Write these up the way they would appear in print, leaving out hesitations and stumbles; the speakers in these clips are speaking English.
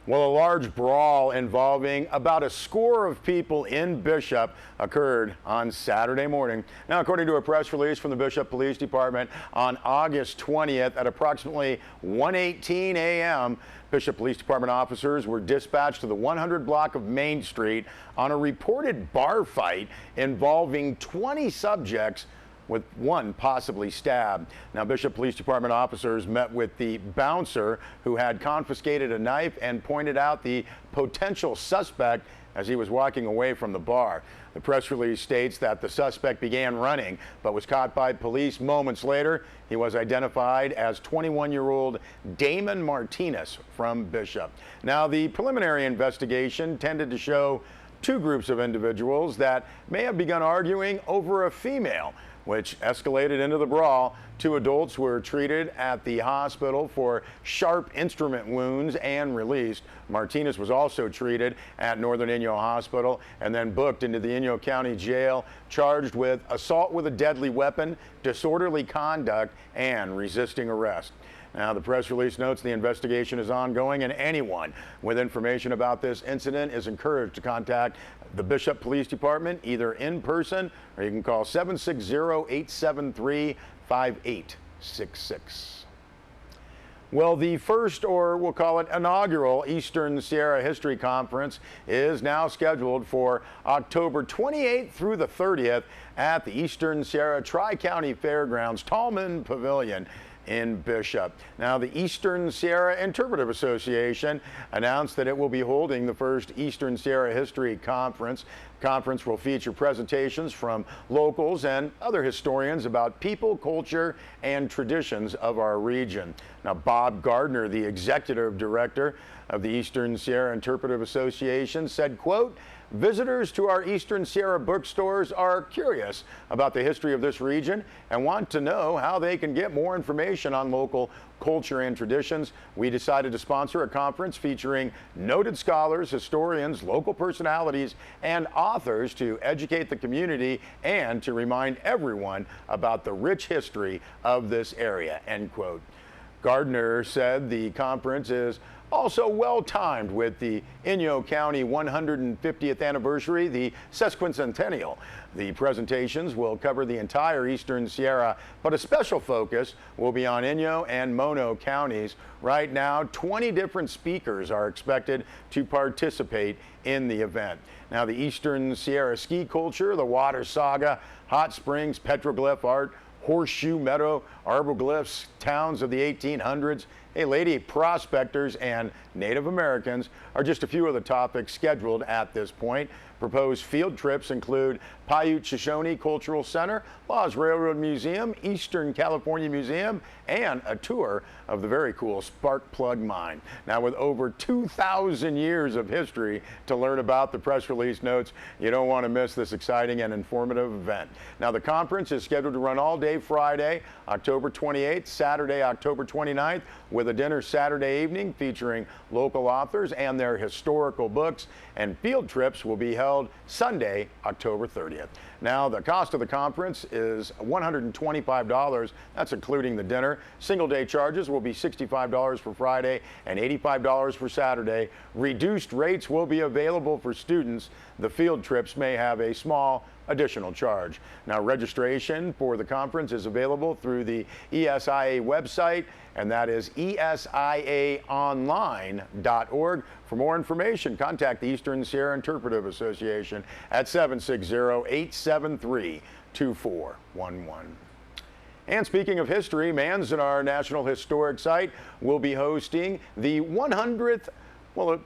Well, a large brawl involving about a score of people in Bishop occurred on Saturday morning. Now, according to a press release from the Bishop Police Department, on August 20th at approximately 1:18 a.m., Bishop Police Department officers were dispatched to the 100 block of Main Street on a reported bar fight involving 20 subjects, with one possibly stabbed. Now, Bishop Police Department officers met with the bouncer who had confiscated a knife and pointed out the potential suspect as he was walking away from the bar. The press release states that the suspect began running but was caught by police moments later. He was identified as 21-year-old Damon Martinez from Bishop. Now, the preliminary investigation tended to show two groups of individuals that may have begun arguing over a female, which escalated into the brawl. Two adults were treated at the hospital for sharp instrument wounds and released. Martinez was also treated at Northern Inyo Hospital and then booked into the Inyo County Jail, charged with assault with a deadly weapon, disorderly conduct, and resisting arrest. Now, the press release notes the investigation is ongoing, and anyone with information about this incident is encouraged to contact the Bishop Police Department either in person or you can call 760-873-5866. Well, the first, or we'll call it inaugural, Eastern Sierra History Conference is now scheduled for October 28th through the 30th at the Eastern Sierra Tri-County Fairgrounds Tallman Pavilion in Bishop. Now, the Eastern Sierra Interpretive Association announced that it will be holding the first Eastern Sierra History Conference. Conference will feature presentations from locals and other historians about people, culture, and traditions of our region. Now, Bob Gardner, the executive director of the Eastern Sierra Interpretive Association, said, quote, "Visitors to our Eastern Sierra bookstores are curious about the history of this region and want to know how they can get more information on local culture and traditions. We decided to sponsor a conference featuring noted scholars, historians, local personalities, and authors to educate the community and to remind everyone about the rich history of this area," end quote. Gardner said the conference is also well-timed with the Inyo County 150th anniversary, the sesquicentennial. The presentations will cover the entire Eastern Sierra, but a special focus will be on Inyo and Mono counties. Right now, 20 different speakers are expected to participate in the event. Now, the Eastern Sierra ski culture, the water saga, hot springs, petroglyph art, horseshoe meadow, arborglyphs, towns of the 1800s, hey, lady prospectors, and Native Americans are just a few of the topics scheduled at this point. Proposed field trips include Paiute Shoshone Cultural Center, Laws Railroad Museum, Eastern California Museum, and a tour of the very cool Sparkplug Mine. Now, with over 2,000 years of history to learn about, the press release notes you don't want to miss this exciting and informative event. Now, the conference is scheduled to run all day Friday, October 28th, Saturday, October 29th, with a dinner Saturday evening featuring local authors and their historical books, and field trips will be held Sunday, October 30th. Now, the cost of the conference is $125. That's including the dinner. Single day charges will be $65 for Friday and $85 for Saturday. Reduced rates will be available for students. The field trips may have a small additional charge. Now, registration for the conference is available through the ESIA website, and that is esiaonline.org. For more information, contact the Eastern Sierra Interpretive Association at 760-873-2411. And speaking of history, Manzanar National Historic Site will be hosting the 100th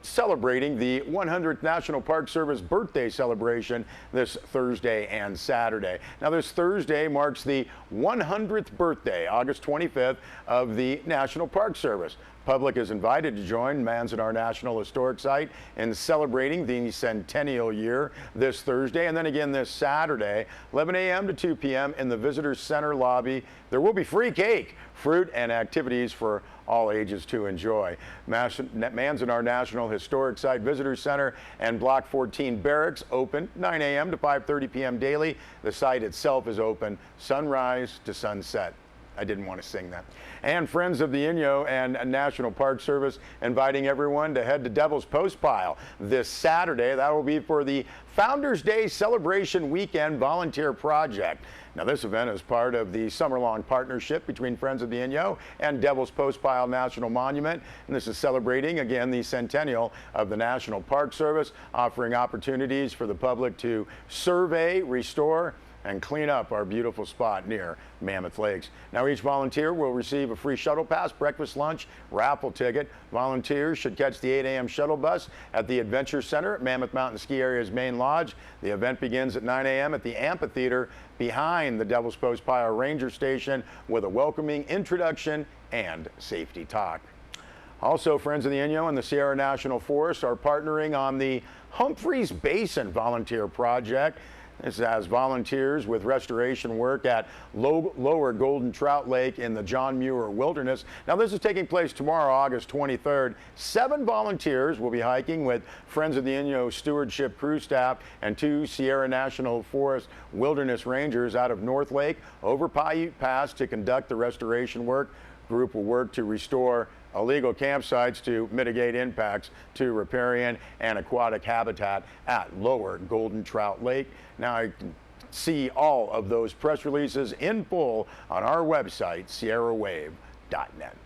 celebrating the 100th National Park Service birthday celebration this Thursday and Saturday. Now, this Thursday marks the 100th birthday, August 25th, of the National Park Service. Public is invited to join Manzanar National Historic Site in celebrating the centennial year this Thursday and then again this Saturday, 11 a.m. to 2 p.m. in the Visitor Center lobby. There will be free cake, fruit, and activities for all ages to enjoy. Manzanar National Historic Site Visitor Center and Block 14 Barracks open 9 a.m. to 5:30 p.m. daily. The site itself is open sunrise to sunset. I didn't want to sing that. And Friends of the Inyo and National Park Service inviting everyone to head to Devil's Postpile this Saturday. That will be for the Founders Day Celebration Weekend Volunteer Project. Now, this event is part of the summer-long partnership between Friends of the Inyo and Devil's Postpile National Monument. And this is celebrating, again, the centennial of the National Park Service, offering opportunities for the public to survey, restore, and clean up our beautiful spot near Mammoth Lakes. Now, each volunteer will receive a free shuttle pass, breakfast, lunch, raffle ticket. Volunteers should catch the 8 a.m. shuttle bus at the Adventure Center at Mammoth Mountain Ski Area's main lodge. The event begins at 9 a.m. at the amphitheater behind the Devil's Postpile Ranger Station with a welcoming introduction and safety talk. Also, Friends of the Inyo and the Sierra National Forest are partnering on the Humphreys Basin Volunteer Project. This has volunteers with restoration work at Lower Golden Trout Lake in the John Muir Wilderness. Now, this is taking place tomorrow, August 23rd. 7 volunteers will be hiking with Friends of the Inyo Stewardship crew staff and 2 Sierra National Forest Wilderness Rangers out of North Lake over Paiute Pass to conduct the restoration work. The group will work to restore illegal campsites to mitigate impacts to riparian and aquatic habitat at Lower Golden Trout Lake. Now, you can see all of those press releases in full on our website, sierrawave.net.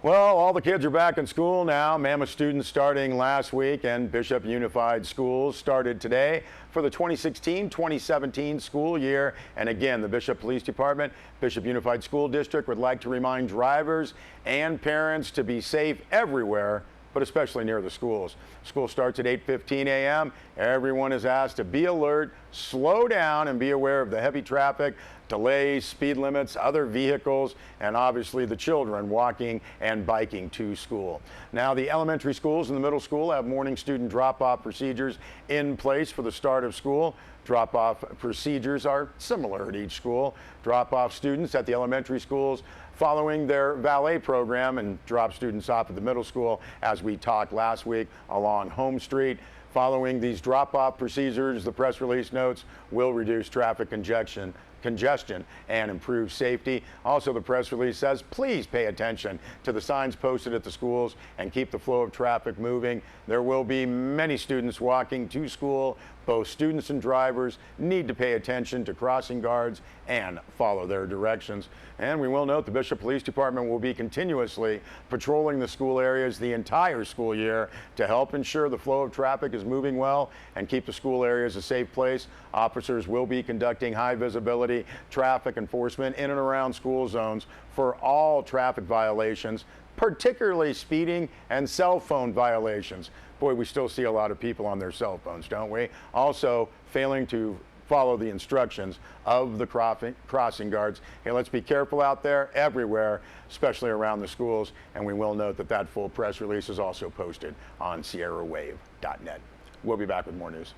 Well, all the kids are back in school now. Mammoth students starting last week, and Bishop Unified Schools started today for the 2016-2017 school year. And again, the Bishop Police Department, Bishop Unified School District would like to remind drivers and parents to be safe everywhere, but especially near the schools. School starts at 8:15 a.m. Everyone is asked to be alert, slow down, and be aware of the heavy traffic, delays, speed limits, other vehicles, and obviously the children walking and biking to school. Now, the elementary schools and the middle school have morning student drop-off procedures in place for the start of school. Drop-off procedures are similar at each school. Drop-off students at the elementary schools following their valet program and drop students off at the middle school, as we talked last week, along Home Street. Following these drop-off procedures, the press release notes, will reduce traffic congestion and improve safety. Also, the press release says, please pay attention to the signs posted at the schools and keep the flow of traffic moving. There will be many students walking to school. Both students and drivers need to pay attention to crossing guards and follow their directions. And we will note the Bishop Police Department will be continuously patrolling the school areas the entire school year to help ensure the flow of traffic is moving well and keep the school areas a safe place. Officers will be conducting high visibility traffic enforcement in and around school zones for all traffic violations, particularly speeding and cell phone violations. Boy, we still see a lot of people on their cell phones, don't we? Also, failing to follow the instructions of the crossing guards. Hey, let's be careful out there everywhere, especially around the schools. And we will note that that full press release is also posted on sierrawave.net. We'll be back with more news.